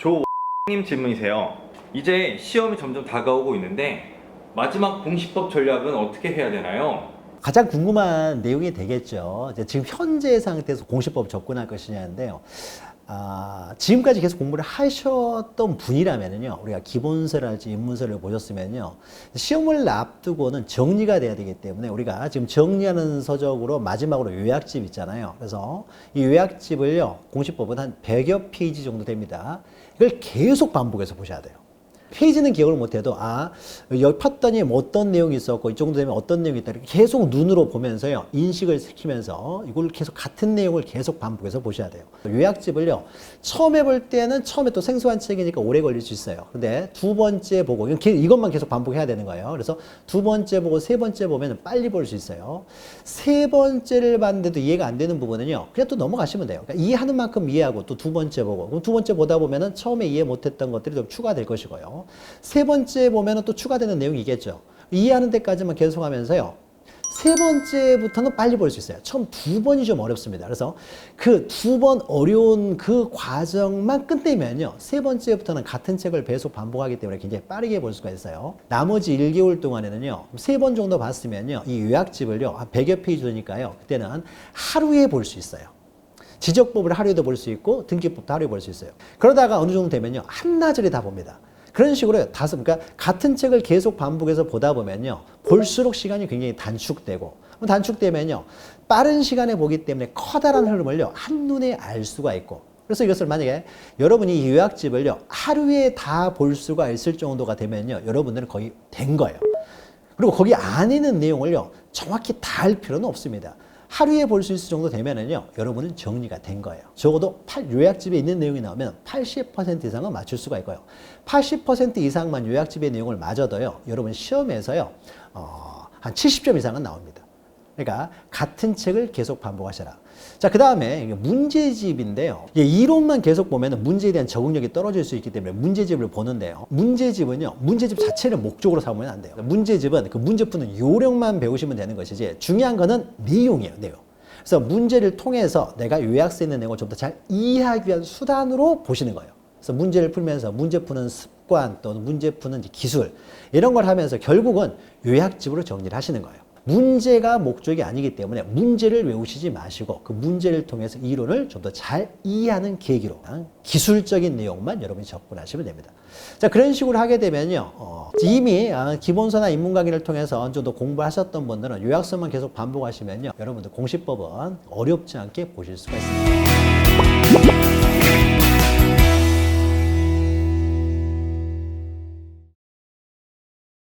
조님 질문이세요. 이제 시험이 점점 다가오고 있는데 마지막 공시법 전략은 어떻게 해야 되나요? 가장 궁금한 내용이 되겠죠. 이제 지금 현재 상태에서 공시법 접근할 것이냐인데요. 지금까지 계속 공부를 하셨던 분이라면요, 우리가 기본서랄지 입문서를 보셨으면요, 시험을 앞두고는 정리가 돼야 되기 때문에 우리가 지금 정리하는 서적으로 마지막으로 요약집 있잖아요. 그래서 이 요약집을요, 공시법은 한 100여 페이지 정도 됩니다. 이걸 계속 반복해서 보셔야 돼요. 페이지는 기억을 못해도 여기 폈더니 뭐 어떤 내용이 있었고 이 정도 되면 어떤 내용이 있다 이렇게 계속 눈으로 보면서요 인식을 시키면서 이걸 계속 같은 내용을 계속 반복해서 보셔야 돼요. 요약집을요 처음에 볼 때는 처음에 또 생소한 책이니까 오래 걸릴 수 있어요. 근데 두 번째 보고 이것만 계속 반복해야 되는 거예요. 그래서 두 번째 보고 세 번째 보면 빨리 볼 수 있어요. 세 번째를 봤는데도 이해가 안 되는 부분은요 그냥 또 넘어가시면 돼요. 그러니까 이해하는 만큼 이해하고 또 두 번째 보고 그럼 두 번째 보다 보면은 처음에 이해 못했던 것들이 좀 추가될 것이고요. 세 번째 보면은 또 추가되는 내용이 있겠죠. 이해하는 데까지만 계속 하면서요. 세 번째부터는 빨리 볼 수 있어요. 처음 두 번이 좀 어렵습니다. 그래서 그 두 번 어려운 그 과정만 끝내면요. 세 번째부터는 같은 책을 계속 반복하기 때문에 굉장히 빠르게 볼 수가 있어요. 나머지 1개월 동안에는요. 세 번 정도 봤으면요. 이 요약집을요. 한 100여 페이지 되니까요. 그때는 하루에 볼 수 있어요. 지적법을 하루에도 볼 수 있고 등기법도 하루에 볼 수 있어요. 그러다가 어느 정도 되면요. 한나절에 다 봅니다. 그런 식으로 그러니까 같은 책을 계속 반복해서 보다 보면요. 볼수록 시간이 굉장히 단축되고, 단축되면요. 빠른 시간에 보기 때문에 커다란 흐름을요. 한눈에 알 수가 있고. 그래서 이것을 만약에 여러분이 이 요약집을요. 하루에 다 볼 수가 있을 정도가 되면요. 여러분들은 거의 된 거예요. 그리고 거기 안에 있는 내용을요. 정확히 다 알 필요는 없습니다. 하루에 볼 수 있을 정도 되면은요, 여러분은 정리가 된 거예요. 적어도 요약집에 있는 내용이 나오면 80% 이상은 맞출 수가 있고요. 80% 이상만 요약집의 내용을 맞아도요, 여러분 시험에서요, 한 70점 이상은 나옵니다. 그러니까 같은 책을 계속 반복하셔라. 자, 그 다음에 문제집인데요. 이론만 계속 보면 문제에 대한 적응력이 떨어질 수 있기 때문에 문제집을 보는데요. 문제집은요, 문제집 자체를 목적으로 삼으면 안 돼요. 문제집은 그 문제 푸는 요령만 배우시면 되는 것이지 중요한 거는 내용이에요, 내용. 그래서 문제를 통해서 내가 요약서에 있는 내용을 좀 더 잘 이해하기 위한 수단으로 보시는 거예요. 그래서 문제를 풀면서 문제 푸는 습관 또는 문제 푸는 기술 이런 걸 하면서 결국은 요약집으로 정리를 하시는 거예요. 문제가 목적이 아니기 때문에 문제를 외우시지 마시고 그 문제를 통해서 이론을 좀 더 잘 이해하는 계기로 기술적인 내용만 여러분이 접근하시면 됩니다. 자, 그런 식으로 하게 되면요. 이미 기본서나 입문 강의를 통해서 어느 정도 공부하셨던 분들은 요약서만 계속 반복하시면요. 여러분들 공시법은 어렵지 않게 보실 수가 있습니다.